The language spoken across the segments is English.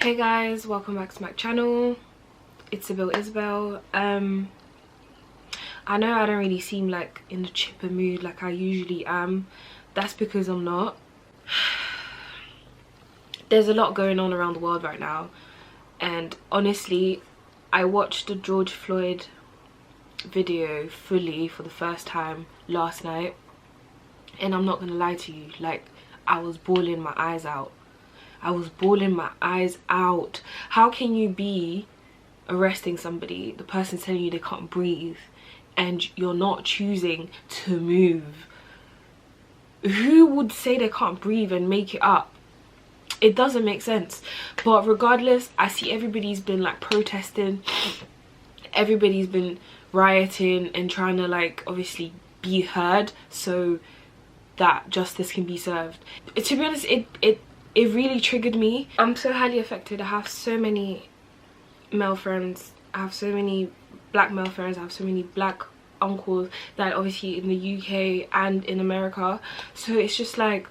Hey guys, welcome back to my channel. It's Isabel. I know I don't really seem like in a chipper mood like I usually am. That's because I'm not. There's a lot going on around the world right now, and honestly I watched the George Floyd video fully for the first time last night, and I'm not gonna lie to you, like I was bawling my eyes out. I was bawling my eyes out. How can you be arresting somebody, the person's telling you they can't breathe, and you're not choosing to move? Who would say they can't breathe and make it up? It doesn't make sense. But regardless, I see everybody's been like protesting, everybody's been rioting and trying to like obviously be heard so that justice can be served. To be honest, it really triggered me. I'm so highly affected. I have so many male friends, I have so many black male friends, I have so many black uncles that obviously in the UK and in America. So it's just like,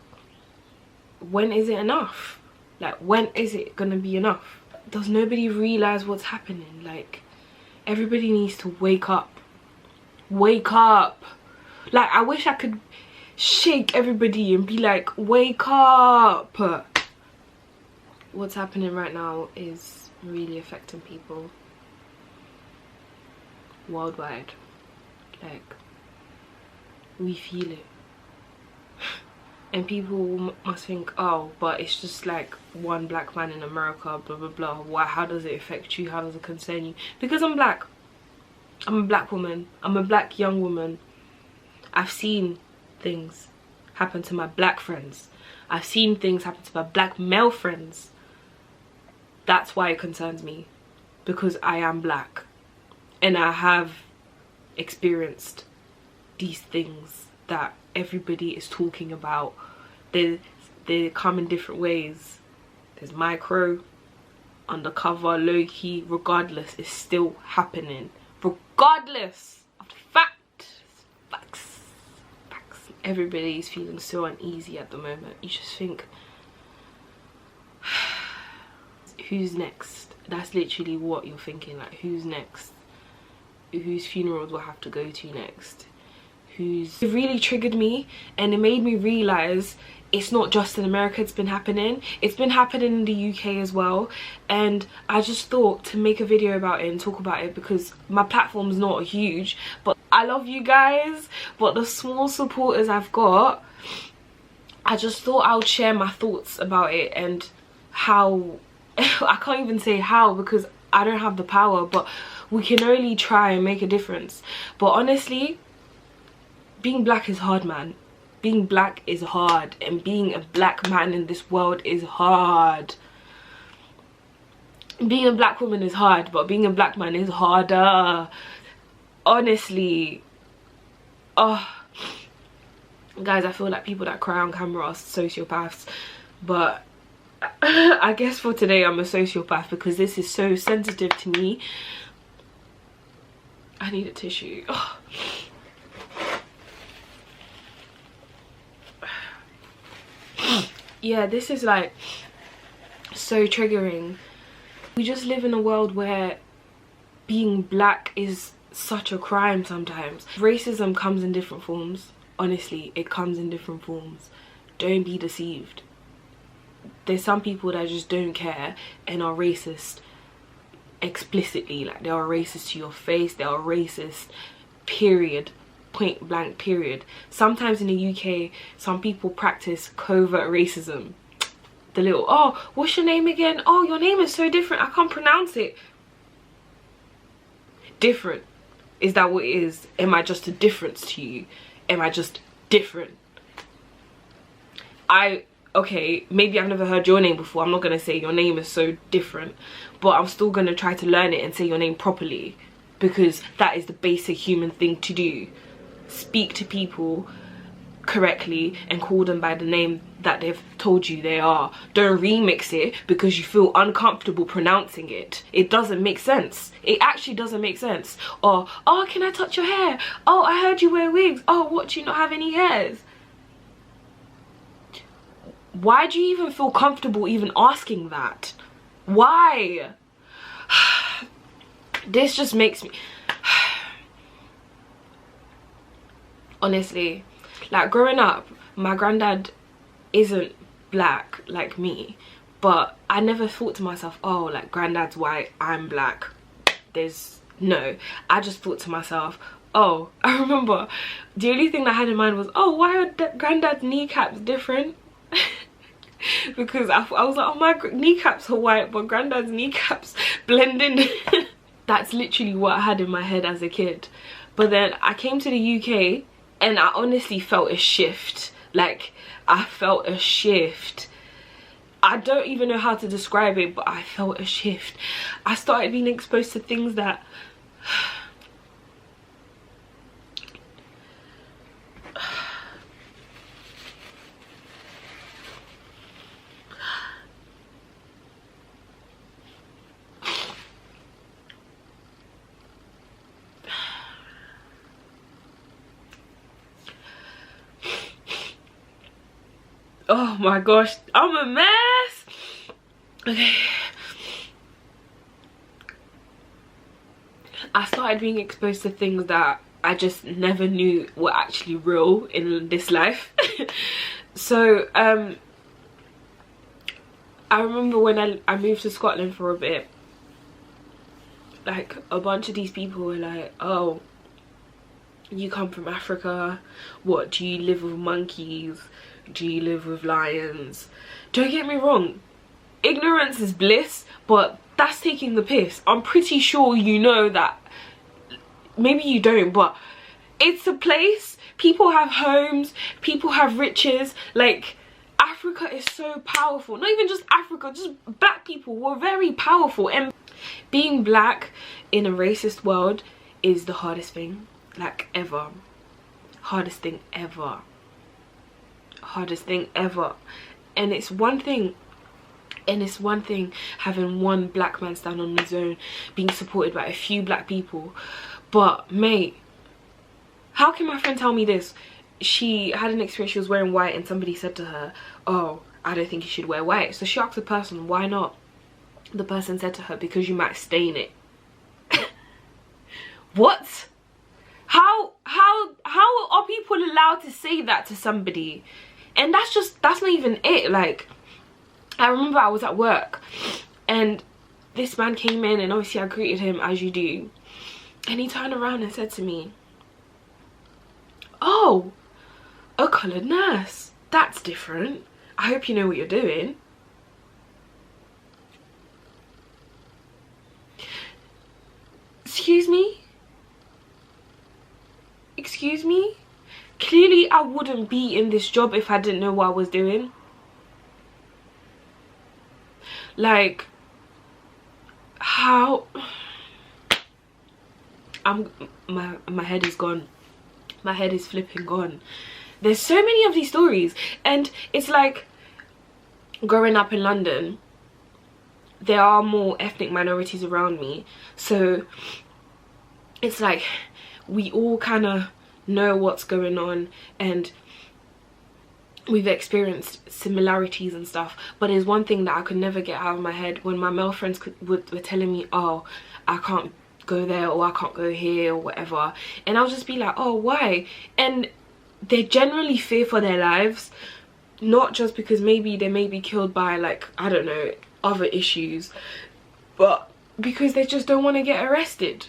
when is it enough? Like, when is it gonna be enough? Does nobody realize what's happening? Like, everybody needs to wake up. Wake up. Like, I wish I could shake everybody and be like, wake up. What's happening right now is really affecting people worldwide. Like, we feel it. And people must think, oh, but it's just like one black man in America, blah blah blah. Why? How does it affect you? How does it concern you? Because I'm black. I'm a black woman. I'm a black young woman. I've seen things happen to my black friends. I've seen things happen to my black male friends. That's why it concerns me, because I am black and I have experienced these things that everybody is talking about. They come in different ways. There's micro, undercover, low-key. Regardless, it's still happening. Regardless of the facts. Everybody's feeling so uneasy at the moment. You just think, who's next? That's literally what you're thinking. Like, who's next? Whose funerals we'll have to go to next? It really triggered me, and it made me realize it's not just in America it's been happening. It's been happening in the UK as well, and I just thought to make a video about it and talk about it because my platform's not huge, but I love you guys. But the small supporters I've got, I just thought I would share my thoughts about it and how I can't even say how because I don't have the power, but we can only try and make a difference. But honestly, being black is hard, man. Being black is hard, and being a black man in this world is hard. Being a black woman is hard, but being a black man is harder. Honestly. Oh, guys, I feel like people that cry on camera are sociopaths, but I guess for today I'm a sociopath because this is so sensitive to me. I need a tissue. Oh. Yeah, this is like so triggering. We just live in a world where being black is such a crime sometimes. Racism comes in different forms. Honestly, it comes in different forms. Don't be deceived. There's some people that just don't care and are racist explicitly. Like, they are racist to your face. They are racist, period. Point blank, period. Sometimes in the UK, some people practice covert racism. The little, oh, what's your name again? Oh, your name is so different, I can't pronounce it. Different. Is that what it is? Am I just a difference to you? Am I just different? Okay, maybe I've never heard your name before. I'm not gonna say your name is so different, but I'm still gonna try to learn it and say your name properly, because that is the basic human thing to do. Speak to people correctly and call them by the name that they've told you they are. Don't remix it because you feel uncomfortable pronouncing it. It doesn't make sense. It actually doesn't make sense. Or, oh, can I touch your hair? Oh, I heard you wear wigs. Oh, what, do you not have any hairs? Why do you even feel comfortable even asking that? Why? This just makes me honestly, like, growing up, my granddad isn't black like me, but I never thought to myself, oh, like, granddad's white, I'm black. There's no, I just thought to myself, oh, I remember the only thing I had in mind was, oh, why are granddad's kneecaps different? Because I was like, oh, my kneecaps are white, but granddad's kneecaps blend in. That's literally what I had in my head as a kid. But then I came to the UK and I honestly felt a shift. Like, I felt a shift. I don't even know how to describe it, but I felt a shift. I started being exposed to things that oh my gosh, I'm a mess. Okay. I started being exposed to things that I just never knew were actually real in this life. So I remember when I moved to Scotland for a bit, like, a bunch of these people were like, oh, you come from Africa, what, do you live with monkeys? Do you live with lions? Don't get me wrong, ignorance is bliss, but that's taking the piss. I'm pretty sure you know that. Maybe you don't, but it's a place. People have homes, people have riches. Like, Africa is so powerful. Not even just Africa, just black people were very powerful. And being black in a racist world is the hardest thing, like, ever. Hardest thing ever. Hardest thing ever. And it's one thing having one black man stand on his own, being supported by a few black people, but mate, how can my friend tell me this? She had an experience, she was wearing white and somebody said to her, oh, I don't think you should wear white. So she asked the person, why not? The person said to her, because you might stain it. What? How are people allowed to say that to somebody? And that's not even it. Like, I remember I was at work and this man came in, and obviously I greeted him as you do, and he turned around and said to me, oh, a coloured nurse, that's different, I hope you know what you're doing. Excuse me? Excuse me? Clearly I wouldn't be in this job if I didn't know what I was doing. Like, how? My head is gone. My head is flipping gone. There's so many of these stories, and it's like, growing up in London, there are more ethnic minorities around me, so it's like we all kind of know what's going on and we've experienced similarities and stuff. But there's one thing that I could never get out of my head, when my male friends were telling me, oh, I can't go there, or I can't go here, or whatever, and I'll just be like, oh, why? And they generally fear for their lives, not just because maybe they may be killed by, like, I don't know, other issues, but because they just don't want to get arrested.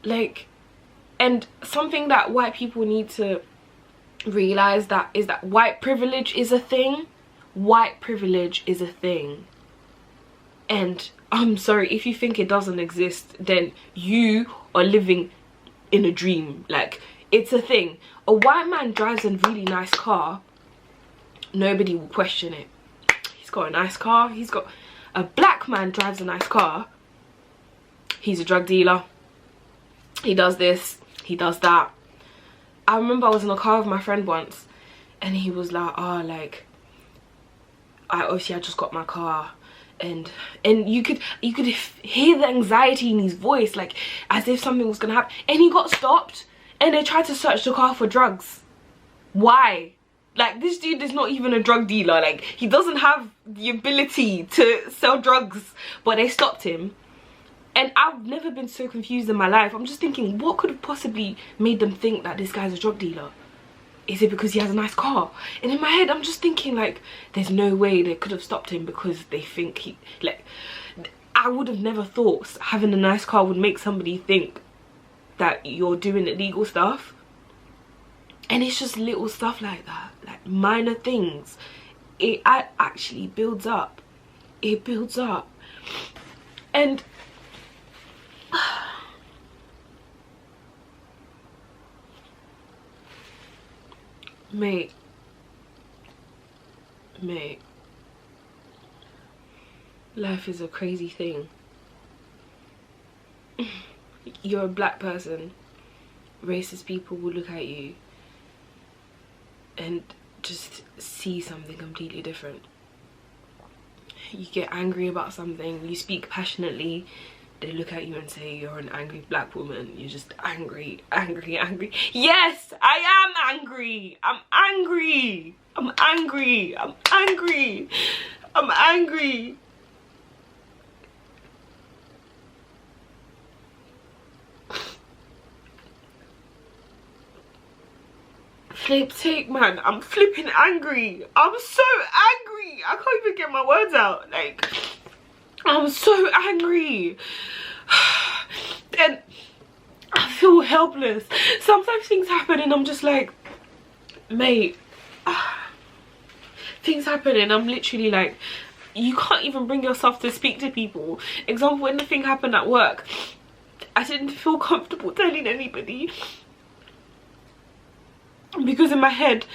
Like, and something that white people need to realize that is that white privilege is a thing. White privilege is a thing. And I'm sorry, if you think it doesn't exist, then you are living in a dream. Like, it's a thing. A white man drives a really nice car, nobody will question it. He's got a nice car. He's got a black man drives a nice car, he's a drug dealer, he does this, he does that. I remember I was in a car with my friend once and he was like, oh, like, I just got my car, and you could hear the anxiety in his voice, like as if something was gonna happen, and he got stopped and they tried to search the car for drugs. Why? Like, this dude is not even a drug dealer. Like, he doesn't have the ability to sell drugs, but they stopped him. And I've never been so confused in my life. I'm just thinking, what could have possibly made them think that this guy's a drug dealer? Is it because he has a nice car? And in my head, I'm just thinking, like, there's no way they could have stopped him because they think he, like, I would have never thought having a nice car would make somebody think that you're doing illegal stuff. And it's just little stuff like that, like minor things. It actually builds up. It builds up. And mate, life is a crazy thing. You're a black person, racist people will look at you and just see something completely different. You get angry about something, you speak passionately, they look at you and say you're an angry black woman. You're just angry, angry, angry. Yes, I am angry. I'm angry. I'm angry. I'm angry. I'm angry. Flip take, man. I'm flipping angry. I'm so angry. I can't even get my words out. Like, I'm so angry. And I feel helpless. Sometimes things happen and I'm just like, mate, things happen and I'm literally like, you can't even bring yourself to speak to people. Example, when the thing happened at work, I didn't feel comfortable telling anybody. Because in my head,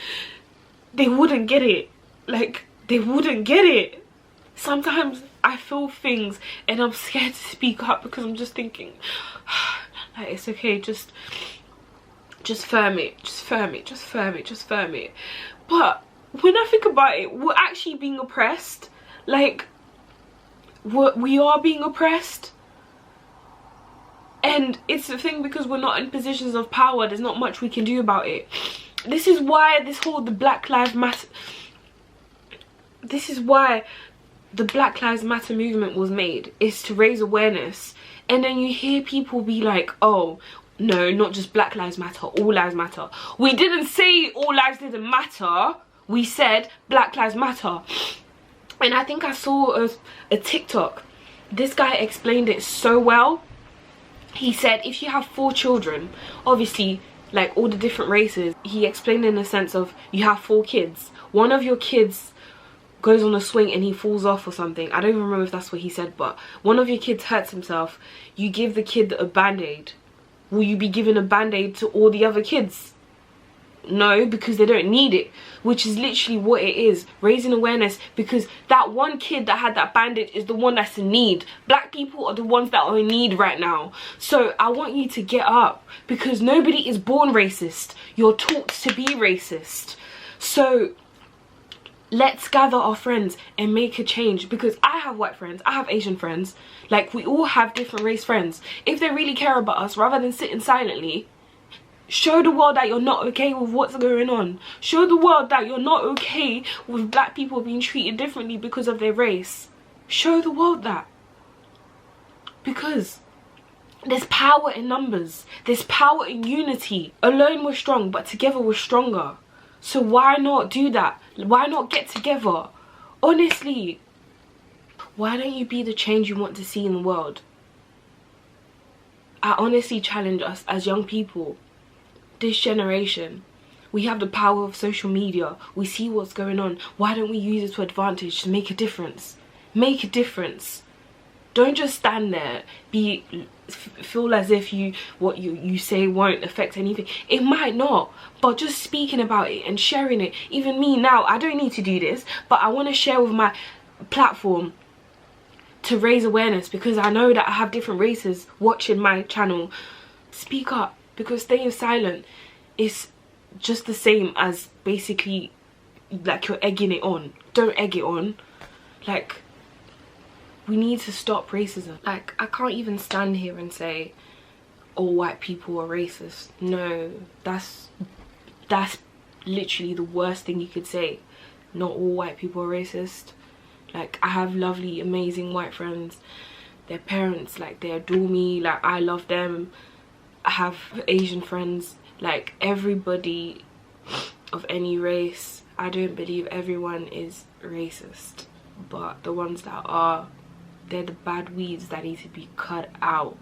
they wouldn't get it. Like, they wouldn't get it. Sometimes I feel things and I'm scared to speak up because I'm just thinking, like, it's okay, just firm it, just firm it, just firm it, just firm it. But when I think about it, we're actually being oppressed. Like, we are being oppressed. And it's the thing, because we're not in positions of power, there's not much we can do about it. This is why the Black Lives Matter, this is why the Black Lives Matter movement was made, is to raise awareness. And then you hear people be like, oh no, not just Black Lives Matter, all lives matter. We didn't say all lives didn't matter, we said Black Lives Matter. And I think I saw a TikTok, this guy explained it so well. He said if you have 4 children, obviously, like all the different races, he explained in the sense of, you have 4 kids, one of your kids goes on a swing and he falls off or something. I don't even remember if that's what he said, but one of your kids hurts himself, you give the kid a band-aid. Will you be giving a band-aid to all the other kids? No, because they don't need it. Which is literally what it is, raising awareness, because that one kid that had that bandage is the one that's in need. Black people are the ones that are in need right now. So I want you to get up, because nobody is born racist. You're taught to be racist. So let's gather our friends and make a change, because I have white friends, I have Asian friends, like we all have different race friends. If they really care about us, rather than sitting silently, show the world that you're not okay with what's going on. Show the world that you're not okay with black people being treated differently because of their race. Show the world that. Because there's power in numbers. There's power in unity. Alone we're strong, but together we're stronger. So why not do that? Why not get together? Honestly, why don't you be the change you want to see in the world? I honestly challenge us as young people. This generation, we have the power of social media. We see what's going on. Why don't we use it to advantage to make a difference? Make a difference. Don't just stand there, feel as if what you say won't affect anything. It might not, but just speaking about it and sharing it. Even me now, I don't need to do this, but I want to share with my platform to raise awareness, because I know that I have different races watching my channel. Speak up. Because staying silent is just the same as basically like you're egging it on. Don't egg it on. Like, we need to stop racism. Like, I can't even stand here and say all white people are racist. No, that's literally the worst thing you could say. Not all white people are racist. Like, I have lovely, amazing white friends. Their parents, like, they adore me. Like, I love them. I have Asian friends. Like, everybody of any race. I don't believe everyone is racist. But the ones that are, they're the bad weeds that need to be cut out.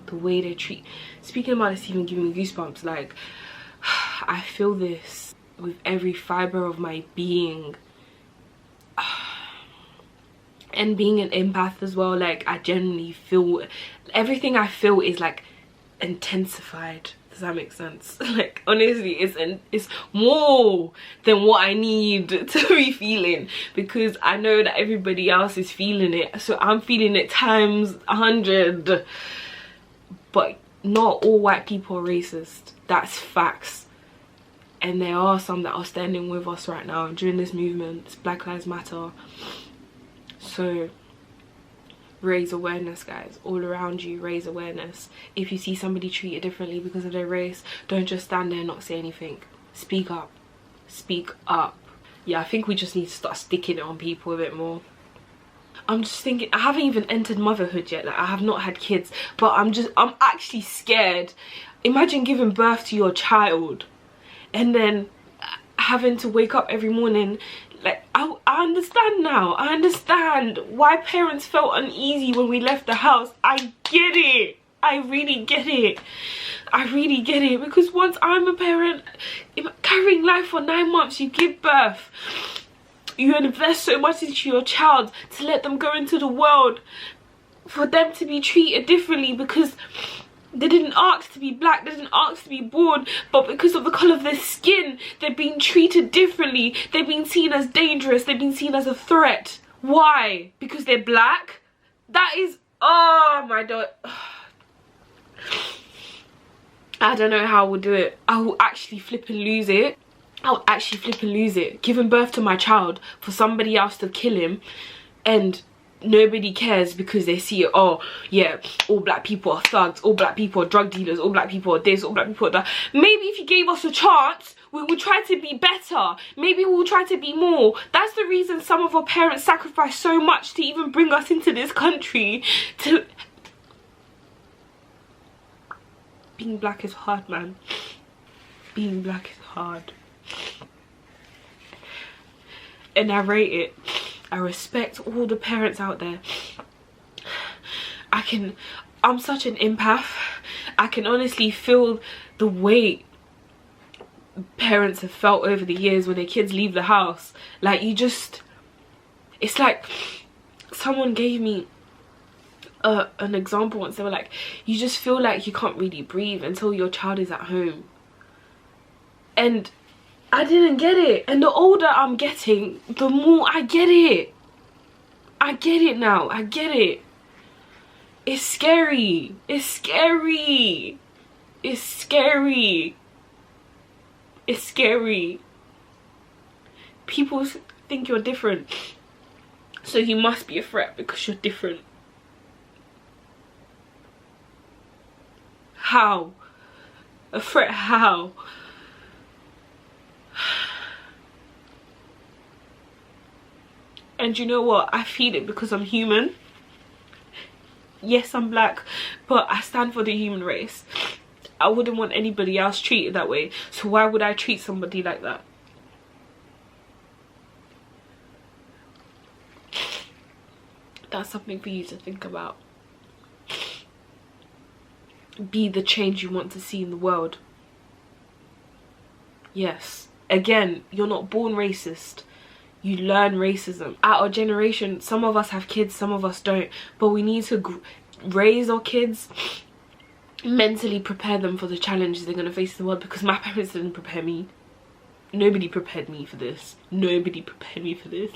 The way they treat... Speaking about this even giving me goosebumps. Like, I feel this with every fibre of my being. And being an empath as well, like, I genuinely feel... Everything I feel is, like, intensified. Does that make sense? Like, honestly, it's more than what I need to be feeling, because I know that everybody else is feeling it, so I'm feeling it times 100. But not all white people are racist. That's facts. And there are some that are standing with us right now during this movement. It's Black Lives Matter. So raise awareness, guys. All around you, raise awareness. If you see somebody treated differently because of their race, don't just stand there and not say anything. Speak up. Speak up. Yeah, I think we just need to start sticking it on people a bit more. I'm just thinking, I haven't even entered motherhood yet. Like, I have not had kids, but I'm actually scared. Imagine giving birth to your child and then having to wake up every morning. Like, I understand now. I understand why parents felt uneasy when we left the house. I get it. I really get it. I really get it. Because once I'm a parent, carrying life for 9 months, you give birth. You invest so much into your child to let them go into the world. For them to be treated differently because they didn't ask to be black, they didn't ask to be born, but because of the colour of their skin, they're being treated differently. They're being seen as dangerous, they're being seen as a threat. Why? Because they're black? That is, oh my god. I don't know how I will do it. I will actually flip and lose it. I'll actually flip and lose it. Giving birth to my child for somebody else to kill him, and nobody cares because they see it. Oh yeah, all black people are thugs, all black people are drug dealers, all black people are this, all black people are that. Maybe if you gave us a chance, we will try to be better. Maybe we will try to be more. That's the reason some of our parents sacrificed so much to even bring us into this country. Being black is hard, man. Being black is hard. And I rate it. I respect all the parents out there. I'm such an empath. I can honestly feel the weight parents have felt over the years when their kids leave the house. Like, you just, it's like someone gave me an example once. They were like, you just feel like you can't really breathe until your child is at home. And I didn't get it. And the older I'm getting, the more I get it. I get it now. I get it. It's scary. It's scary. It's scary. It's scary. People think you're different, so you must be a threat because you're different. How? A threat how? And you know what? I feel it because I'm human. Yes, I'm black, but I stand for the human race. I wouldn't want anybody else treated that way. So why would I treat somebody like that? That's something for you to think about. Be the change you want to see in the world. Yes. Again, you're not born racist. You learn racism. At our generation, some of us have kids, some of us don't. But we need to raise our kids, mentally prepare them for the challenges they're going to face in the world. Because my parents didn't prepare me. Nobody prepared me for this. Nobody prepared me for this.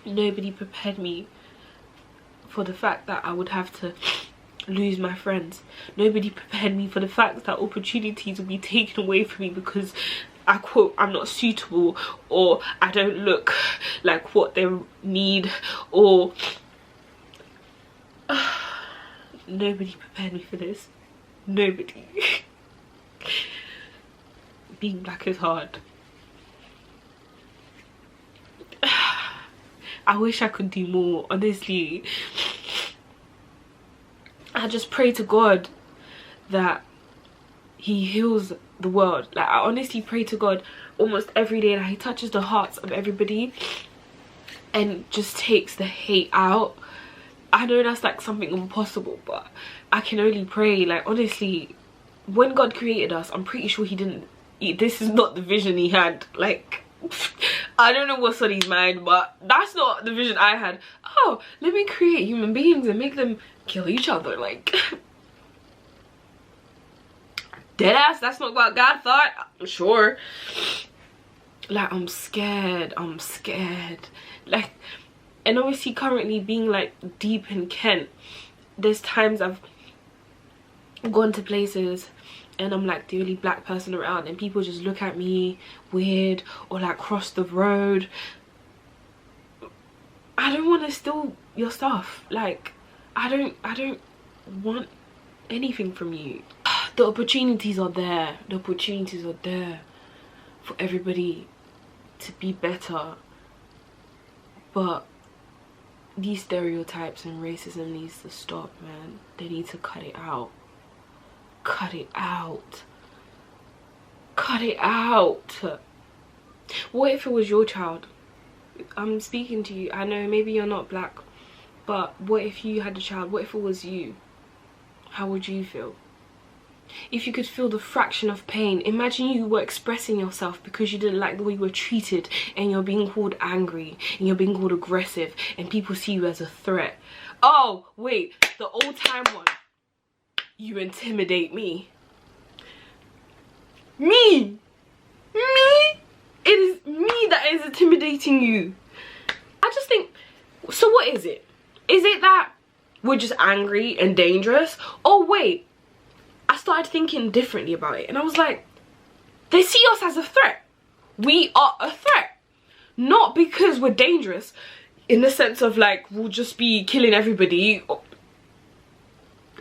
Nobody prepared me for the fact that I would have to lose my friends. Nobody prepared me for the fact that opportunities will be taken away from me because I quote, I'm not suitable, or I don't look like what they need, or nobody prepared me for this. Nobody. being black is hard. I wish I could do more, honestly. I just pray to God that he heals the world. Like, I honestly pray to God almost every day that he touches the hearts of everybody and just takes the hate out. I know that's like something impossible, but I can only pray. Like, honestly, when God created us, I'm pretty sure he didn't, this is not the vision he had. Like, I don't know what's on his mind, but that's not the vision I had. Oh, let me create human beings and make them kill each other. Like, deadass, that's not what God thought. I'm sure. Like, I'm scared. Like, and obviously currently being like deep in Kent, there's times I've gone to places and I'm like the only black person around and people just look at me weird or like cross the road. I don't want to steal your stuff. Like, I don't want anything from you. The opportunities are there. The opportunities are there for everybody to be better. But these stereotypes and racism needs to stop, man. They need to cut it out. Cut it out. Cut it out. What if it was your child? I'm speaking to you. I know maybe you're not black, but what if you had a child? What if it was you? How would you feel? If you could feel the fraction of pain, imagine you were expressing yourself because you didn't like the way you were treated and you're being called angry and you're being called aggressive and people see you as a threat. Oh, wait, the old time one. You intimidate me. Me! Me? It is me that is intimidating you. I just think, so what is it? Is it that we're just angry and dangerous? Oh, wait. I started thinking differently about it and I was like, they see us as a threat. We are a threat. Not because we're dangerous in the sense of like we'll just be killing everybody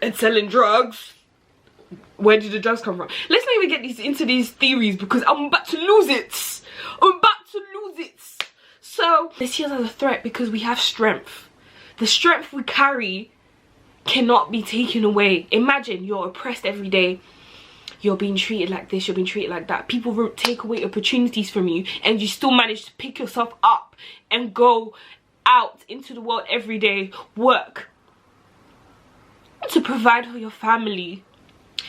and selling drugs. Where did the drugs come from? Let's not even get into these theories because I'm about to lose it. I'm about to lose it. So they see us as a threat because we have strength. The strength we carry cannot be taken away. Imagine you're oppressed every day, you're being treated like this, you're being treated like that, people won't take away opportunities from you and you still manage to pick yourself up and go out into the world every day, work to provide for your family.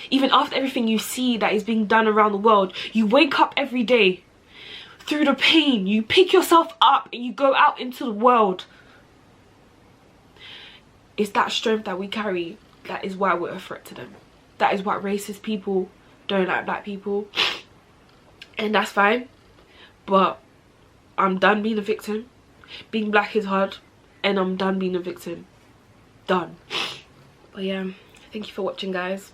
Even after everything you see that is being done around the world, you wake up every day through the pain, you pick yourself up and you go out into the world. It's that strength that we carry that is why we're a threat to them. That is why racist people don't like black people. And that's fine. But I'm done being a victim. Being black is hard. And I'm done being a victim. Done. But yeah, thank you for watching, guys.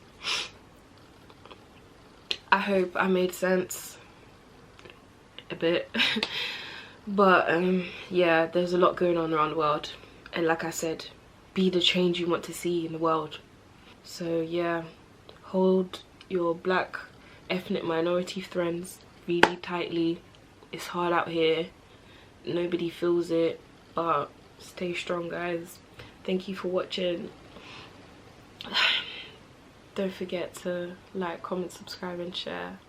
I hope I made sense. A bit. But yeah, there's a lot going on around the world. And like I said, be the change you want to see in the world. So yeah, hold your black ethnic minority friends really tightly. It's hard out here, nobody feels it, but stay strong, guys. Thank you for watching. Don't forget to like, comment, subscribe and share.